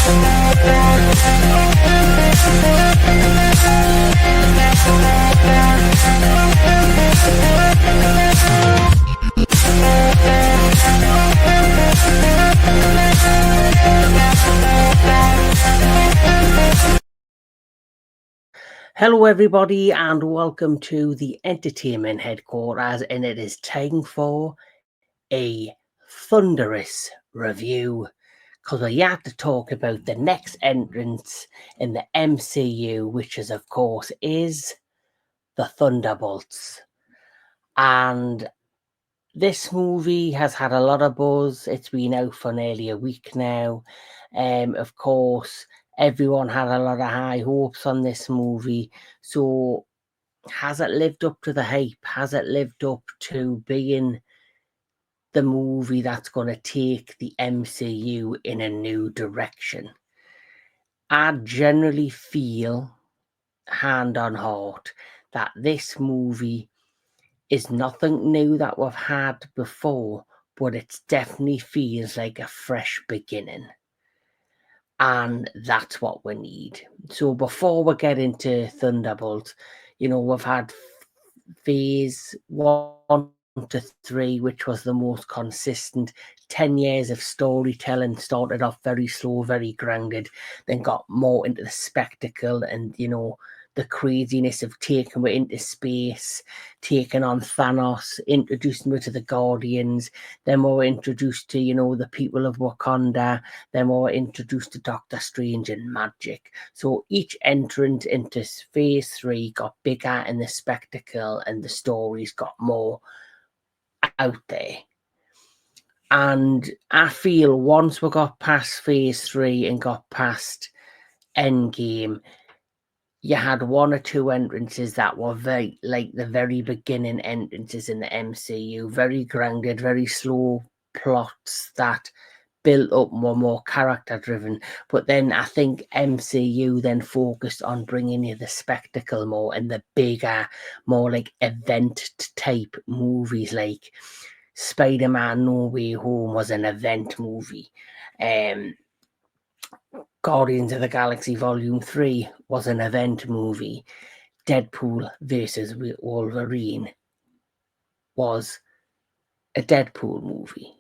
Hello, everybody, and welcome to the entertainment headquarters. And it is time for a thunderous review because we have to talk about the next entrance in the MCU, which is, of course, is the Thunderbolts. And this movie has had a lot of buzz. It's been out for nearly a week now. Of course, everyone had a lot of high hopes on this movie. So, has it lived up to the hype? Has it lived up to being the movie that's going to take the MCU in a new direction? I generally feel, hand on heart, that this movie is nothing new that we've had before, but it definitely feels like a fresh beginning. And that's what we need. So before we get into Thunderbolt, we've had phase 1 to 3, which was the most consistent. 10 years of storytelling, started off very slow, very grounded, then got more into the spectacle and, the craziness of taking me into space, taking on Thanos, introducing me to the Guardians. Then we were introduced to, the people of Wakanda. Then we were introduced to Doctor Strange and magic. So each entrant into phase 3 got bigger, and the spectacle and the stories got more out there. And I feel once we got past phase 3 and got past Endgame, you had 1 or 2 entrances that were very like the very beginning entrances in the MCU, very grounded, very slow plots that built up, were more character driven. But then I think MCU then focused on bringing you the spectacle more and the bigger, more like event type movies, like Spider-Man No Way Home was an event movie. Guardians of the Galaxy Volume 3 was an event movie. Deadpool versus Wolverine was a Deadpool movie.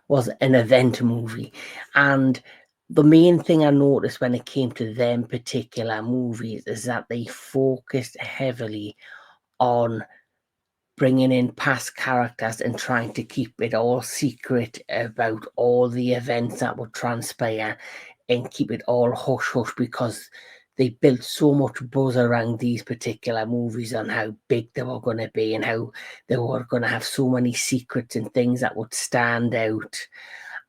Was an event movie. And the main thing I noticed when it came to them particular movies is that they focused heavily on bringing in past characters and trying to keep it all secret about all the events that would transpire and keep it all hush hush, because they built so much buzz around these particular movies on how big they were going to be and how they were going to have so many secrets and things that would stand out.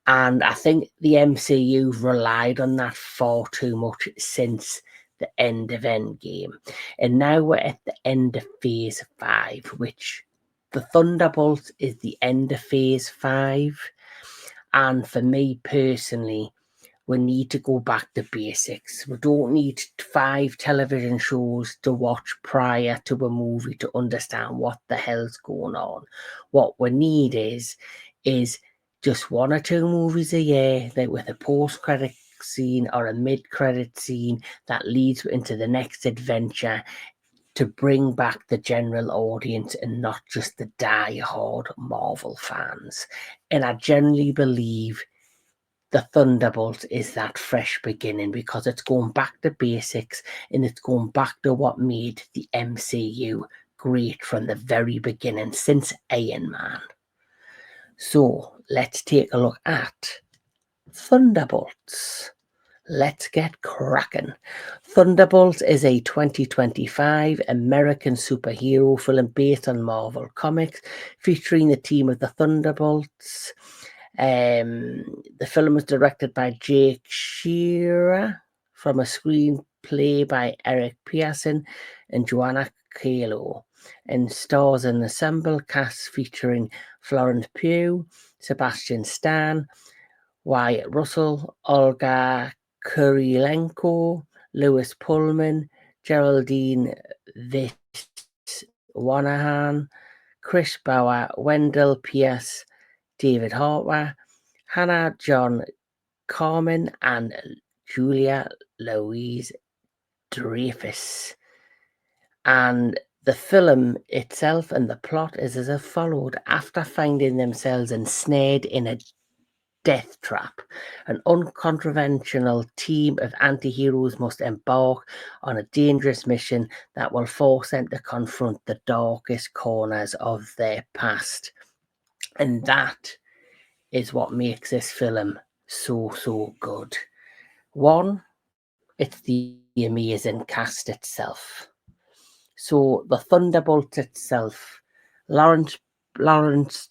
And I think the MCU relied on that far too much since the end of Endgame. And now we're at the end of phase 5, which the Thunderbolts is the end of phase 5. And for me personally, we need to go back to basics. We don't need 5 television shows to watch prior to a movie to understand what the hell's going on. What we need is just 1 or 2 movies a year that with a post-credit scene or a mid-credit scene that leads into the next adventure, to bring back the general audience and not just the die-hard Marvel fans. And I generally believe the Thunderbolt is that fresh beginning, because it's going back to basics and it's going back to what made the MCU great from the very beginning, since Iron Man. So let's take a look at Thunderbolts. Let's get cracking. Thunderbolts is a 2025 American superhero film based on Marvel Comics, featuring the team of the Thunderbolts. The film was directed by Jake Shearer from a screenplay by Eric Pearson and Joanna Kalo, and stars an ensemble cast featuring Florence Pugh, Sebastian Stan, Wyatt Russell, Olga Kurylenko, Lewis Pullman, Geraldine Viswanahan, Chris Bauer, Wendell Pierce, David Hartwer, Hannah John Carmen, and Julia Louise Dreyfus. And the film itself and the plot is as followed. After finding themselves ensnared in a death trap, an unconventional team of anti-heroes must embark on a dangerous mission that will force them to confront the darkest corners of their past. And that is what makes this film so good. One, it's the amazing cast itself. So the Thunderbolts itself, Lawrence, Florence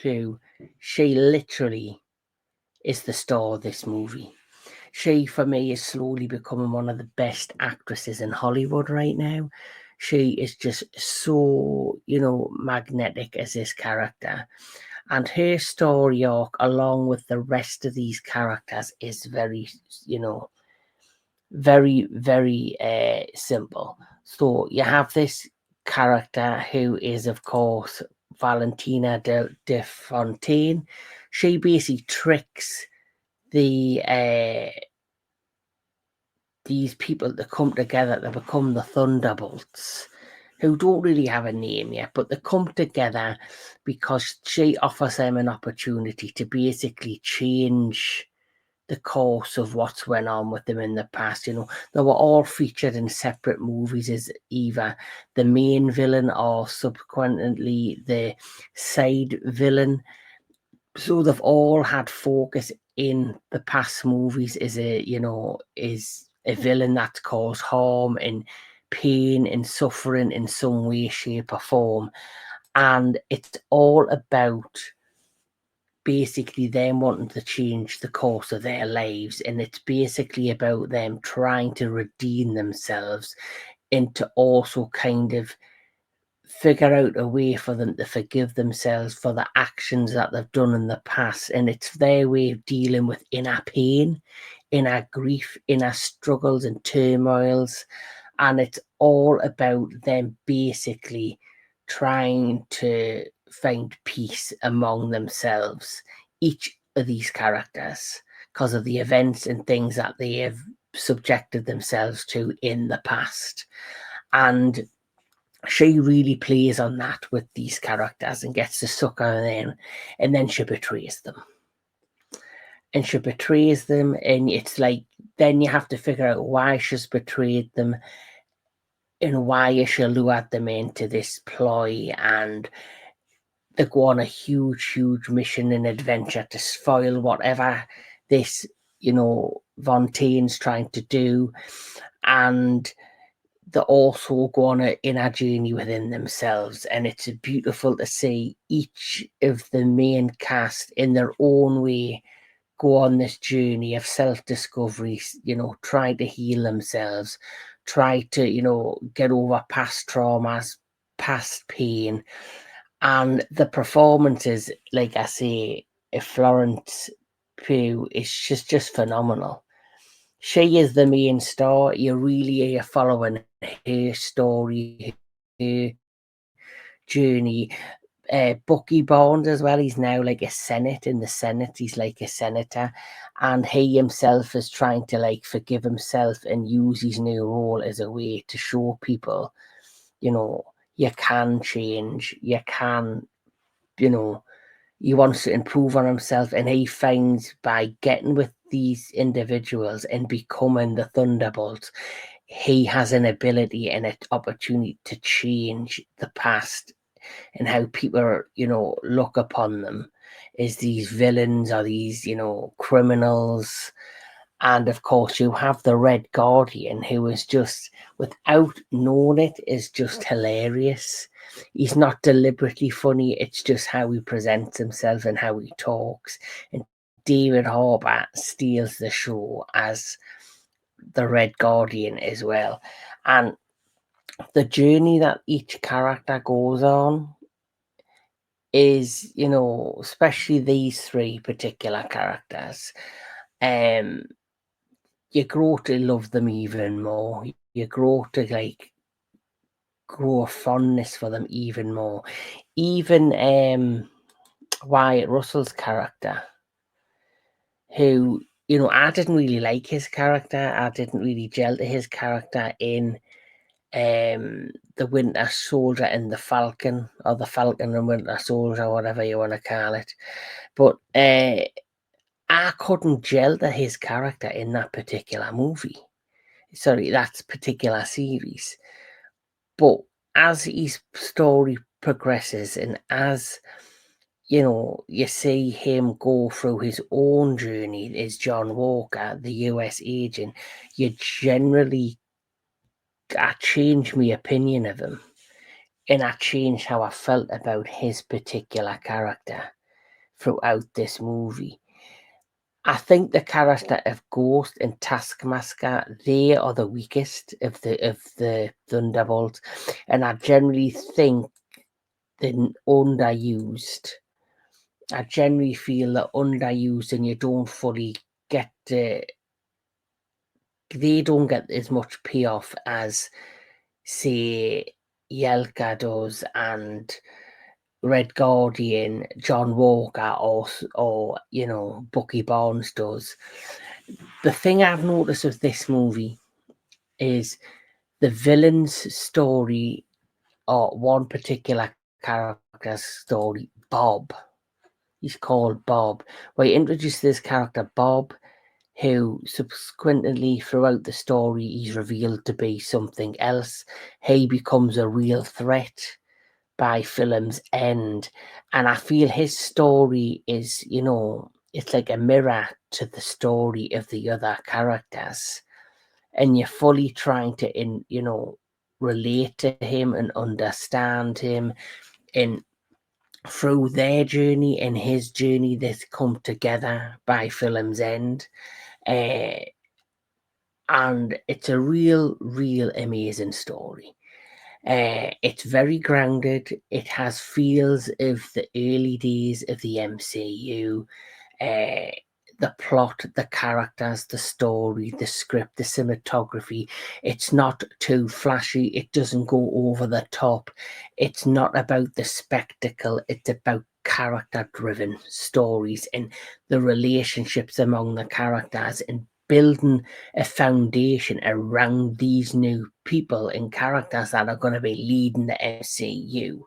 Pugh, she literally is the star of this movie. She, for me, is slowly becoming one of the best actresses in Hollywood right now. She is just so, magnetic as this character. And her story arc, along with the rest of these characters, is very, very simple. So you have this character who is, of course, Valentina de Fontaine. She basically tricks these people to come together to become the Thunderbolts, who don't really have a name yet, but they come together because she offers them an opportunity to basically change the course of what's went on with them in the past. They were all featured in separate movies as either the main villain or subsequently the side villain. So they've all had focus in the past movies is a villain that caused harm and pain and suffering in some way, shape, or form. And it's all about basically them wanting to change the course of their lives, and it's basically about them trying to redeem themselves and to also kind of figure out a way for them to forgive themselves for the actions that they've done in the past. And it's their way of dealing with inner pain, inner grief, inner struggles and turmoils. And it's all about them basically trying to find peace among themselves, each of these characters, because of the events and things that they have subjected themselves to in the past. And she really plays on that with these characters and gets to suck her in, and then she betrays them. And she betrays them, and it's like, then you have to figure out why she's betrayed them and why she lured them into this ploy, and they go on a huge mission and adventure to spoil whatever this, Fontaine's trying to do. And they also go on a inner journey within themselves, and it's beautiful to see each of the main cast in their own way go on this journey of self-discovery, try to heal themselves, try to, get over past traumas, past pain. And the performances, like I say, if Florence Pugh is just phenomenal. She is the main star. You really are following her story, her journey. Bucky Barnes as well. He's now like a Senate in the Senate. He's like a senator, and he himself is trying to like forgive himself and use his new role as a way to show people, you can change. You can, he wants to improve on himself, and he finds by getting with these individuals and becoming the Thunderbolt, he has an ability and an opportunity to change the past and how people, look upon them as these villains or these, criminals. And of course, you have the Red Guardian, who is just, without knowing it, is just hilarious. He's not deliberately funny, it's just how he presents himself and how he talks. And David Harbour steals the show as the Red Guardian as well. And the journey that each character goes on is, especially these three particular characters, you grow to love them even more. You grow to grow a fondness for them even more. Even Wyatt Russell's character, who I didn't really like his character. I didn't really gel to his character in the Winter Soldier and the Falcon, or the Falcon and Winter Soldier, whatever you want to call it. But I couldn't gel to his character in that particular movie. Sorry, that particular series. But as his story progresses, and as you see him go through his own journey as John Walker, the US agent, you generally, I changed my opinion of him, and I changed how I felt about his particular character throughout this movie. I think the character of Ghost and Taskmaster, they are the weakest of the Thunderbolts, and I generally think they're underused. I generally feel they're underused, and you don't fully get they don't get as much payoff as, say, Yelka does, and Red Guardian, John Walker, or Bucky Barnes does. The thing I've noticed with this movie is the villain's story, or one particular character's story, Bob. He's called Bob. We introduced this character, Bob, who subsequently throughout the story he's revealed to be something else. He becomes a real threat by film's end, and I feel his story is, it's like a mirror to the story of the other characters, and you're fully trying to relate to him and understand him, and through their journey and his journey that come together by film's end. uh, and it's a real amazing story. It's very grounded. It has feels of the early days of the MCU. Uh, the plot, the characters, the story, the script, the cinematography. It's not too flashy. It doesn't go over the top. It's not about the spectacle. It's about character-driven stories and the relationships among the characters, and building a foundation around these new people and characters that are going to be leading the MCU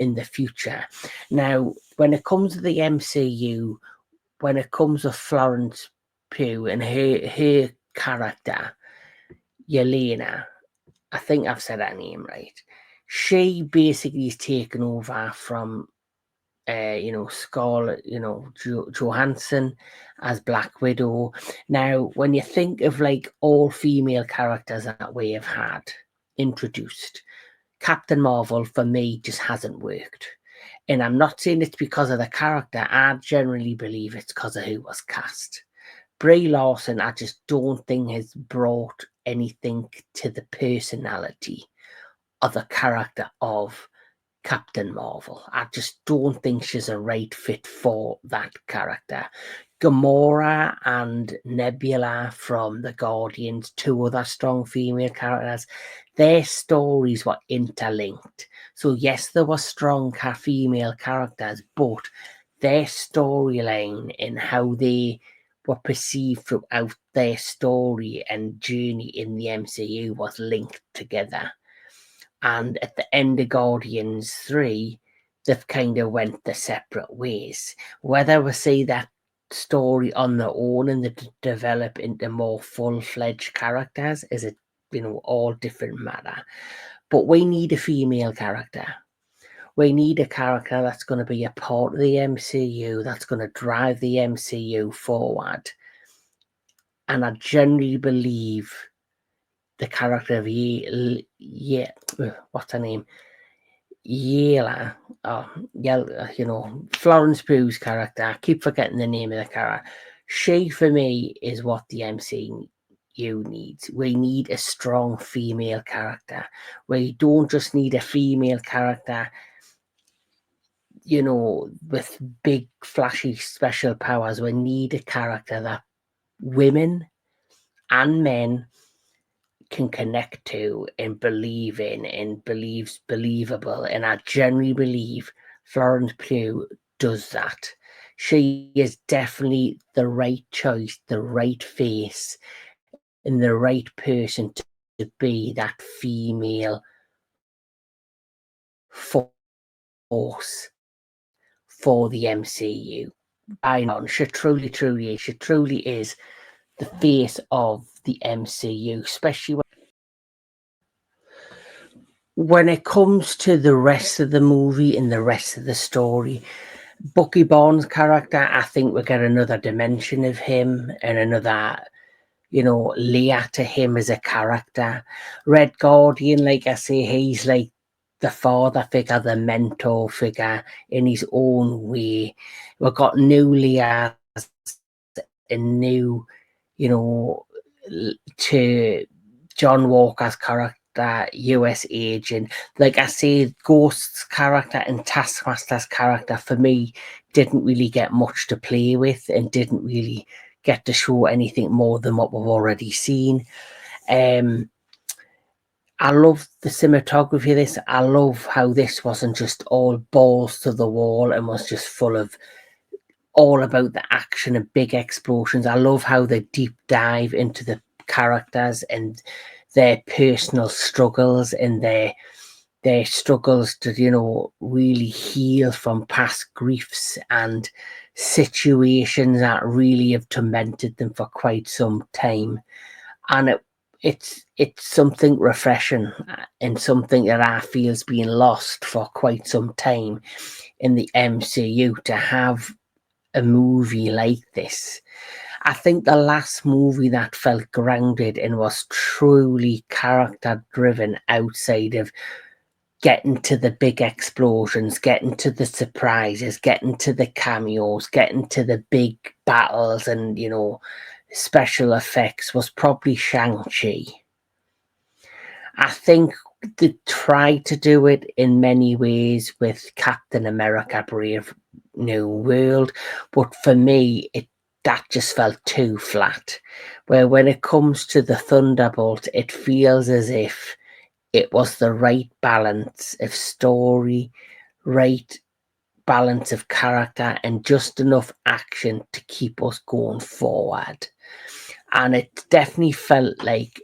in the future. Now, when it comes to the MCU, when it comes to Florence Pugh and her character, Yelena, I think I've said that name right. She basically is taken over from Scarlett, Johansson as Black Widow. Now, when you think of like all female characters that we have had introduced, Captain Marvel for me just hasn't worked. And I'm not saying it's because of the character. I generally believe it's because of who was cast. Brie Larson, I just don't think has brought anything to the personality of the character of Captain Marvel. I just don't think she's a right fit for that character. Gamora and Nebula from the Guardians, two other strong female characters, their stories were interlinked. So yes, there were strong female characters, but their storyline and how they were perceived throughout their story and journey in the MCU was linked together. And at the end of Guardians 3, they've kind of went their separate ways. Whether we see that story on their own and they develop into more full-fledged characters is a all different matter. But we need a female character. We need a character that's going to be a part of the MCU, that's going to drive the MCU forward. And I generally believe the character of what's her name? Yela, Florence Pugh's character. I keep forgetting the name of the character. She, for me, is what the MCU needs. We need a strong female character. We don't just need a female character, with big, flashy, special powers. We need a character that women and men can connect to and believe in and believes believable. And I genuinely believe Florence Pugh does that. She is definitely the right choice, the right face, and the right person to be that female force for the MCU. I know she truly is. She truly is the face of the MCU, especially when it comes to the rest of the movie and the rest of the story. Bucky Barnes' character, I think we get another dimension of him and another, layer to him as a character. Red Guardian, like I say, he's like the father figure, the mentor figure in his own way. We've got new layers and new, you know, to John Walker's character, US agent. Like I say, Ghost's character and Taskmaster's character for me didn't really get much to play with and didn't really get to show anything more than what we've already seen. I love the cinematography of this. I love how this wasn't just all balls to the wall and was just full of all about the action and big explosions. I love how they deep dive into the characters and their personal struggles and their struggles to really heal from past griefs and situations that really have tormented them for quite some time. And it's something refreshing and something that I feel has been lost for quite some time in the MCU to have a movie like this. I think the last movie that felt grounded and was truly character driven outside of getting to the big explosions, getting to the surprises, getting to the cameos, getting to the big battles and, special effects was probably Shang-Chi. I think they tried to do it in many ways with Captain America Brave New World, but for me, that just felt too flat. Where when it comes to the Thunderbolts, it feels as if it was the right balance of story, right balance of character, and just enough action to keep us going forward. And it definitely felt like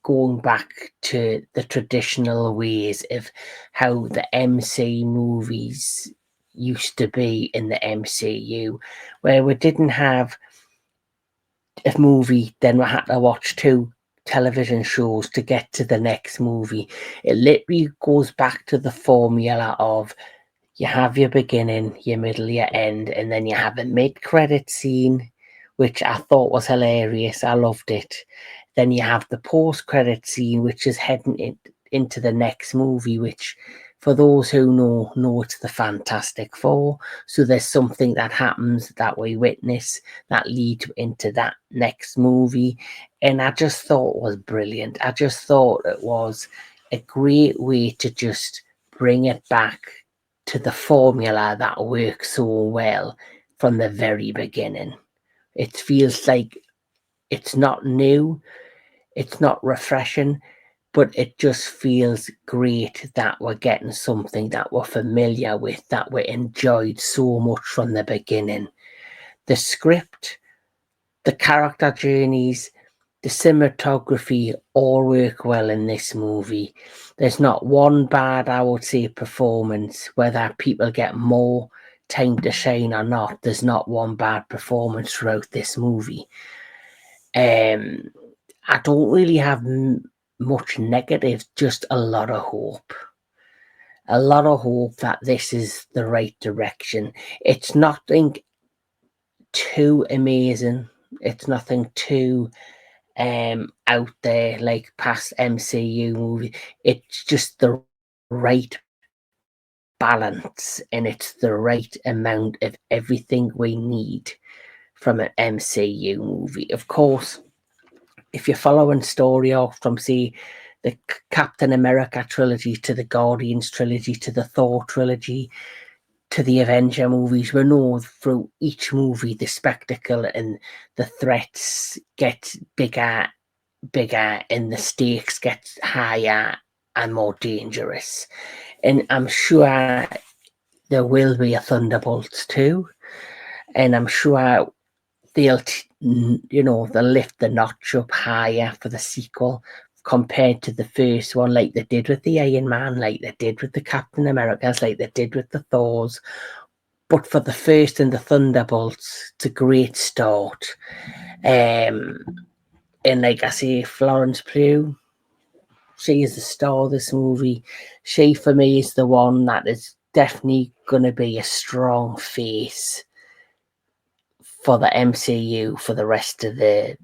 going back to the traditional ways of how the MC movies used to be in the MCU, where we didn't have a movie, then we had to watch two television shows to get to the next movie. It literally goes back to the formula of you have your beginning, your middle, your end, and then you have a mid-credit scene, which I thought was hilarious. I loved it. Then you have the post-credit scene, which is heading into the next movie, which, for those who know it's the Fantastic Four. So there's something that happens that we witness that lead into that next movie. And I just thought it was brilliant. I just thought it was a great way to just bring it back to the formula that works so well from the very beginning. It feels like it's not new, it's not refreshing, but it just feels great that we're getting something that we're familiar with, that we enjoyed so much from the beginning. The script, the character journeys, the cinematography all work well in this movie. There's not one bad, I would say, performance, whether people get more time to shine or not. There's not one bad performance throughout this movie. I don't really have much negative, just a lot of hope. A lot of hope that this is the right direction. It's nothing too amazing. It's nothing too out there like past MCU movie. It's just the right balance and it's the right amount of everything we need from an MCU movie. Of course, if you're following story off from say the Captain America trilogy to the Guardians trilogy to the Thor trilogy to the Avenger movies, we know through each movie the spectacle and the threats get bigger and the stakes get higher and more dangerous. And I'm sure there will be a Thunderbolts too. and I'm sure they'll lift the notch up higher for the sequel compared to the first one, like they did with the Iron Man, like they did with the Captain Americas, like they did with the Thors. But for the first and the Thunderbolts, it's a great start. And like I say, Florence Pugh, she is the star of this movie. She, for me, is the one that is definitely going to be a strong face for the MCU for the rest of the,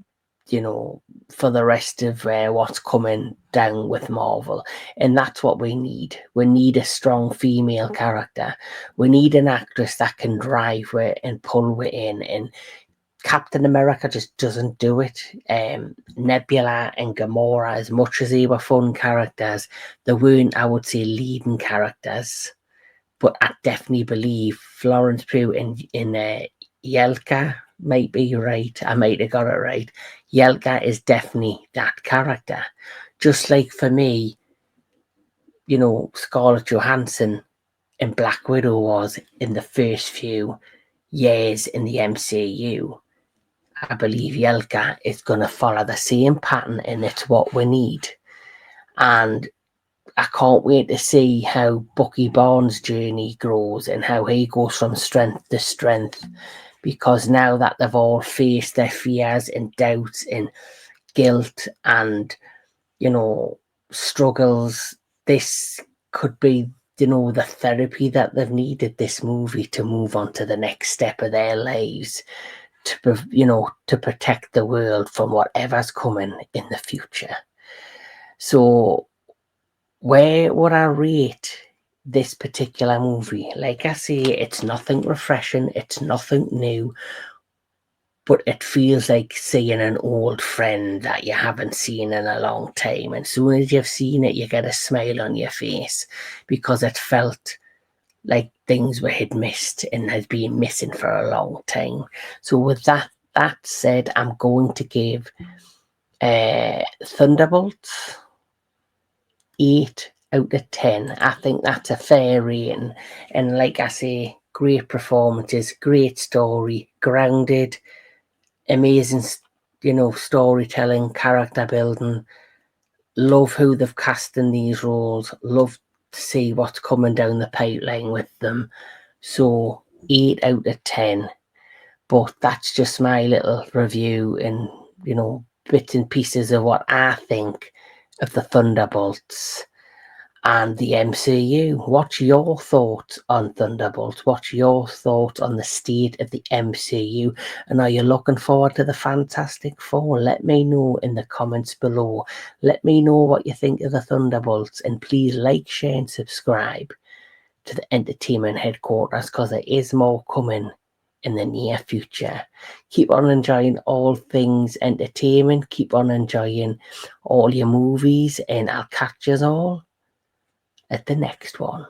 for the rest of what's coming down with Marvel. And that's what we need. We need a strong female character. We need an actress that can drive it and pull it in. And Captain America just doesn't do it. Nebula and Gamora, as much as they were fun characters, they weren't, I would say, leading characters. But I definitely believe Florence Pugh in Yelka might be right. I might have got it right. Yelka is definitely that character. Just like for me, Scarlett Johansson in Black Widow was in the first few years in the MCU. I believe Yelka is going to follow the same pattern, and it's what we need. And I can't wait to see how Bucky Barnes' journey grows and how he goes from strength to strength, because now that they've all faced their fears and doubts and guilt and, struggles, this could be, the therapy that they've needed this movie to move on to the next step of their lives, to protect the world from whatever's coming in the future. So where would I rate this particular movie? Like I say, it's nothing refreshing, it's nothing new, but it feels like seeing an old friend that you haven't seen in a long time. And as soon as you've seen it, you get a smile on your face because it felt like things we had missed and had been missing for a long time. So with that said, I'm going to give Thunderbolts 8 out of 10. I think that's a fair rating. And like I say, great performances, great story, grounded, amazing, storytelling, character building. Love who they've cast in these roles. Love to see what's coming down the pipeline with them. So 8 out of 10. But that's just my little review and, bits and pieces of what I think of the Thunderbolts and the MCU. What's your thoughts on Thunderbolts? What's your thoughts on the state of the MCU? And are you looking forward to the Fantastic Four? Let me know in the comments below. Let me know what you think of the Thunderbolts, and please like, share and subscribe to the Entertainment Headquarters, because there is more coming in the near future. Keep on enjoying all things entertainment. Keep on enjoying all your movies, and I'll catch you all at the next one.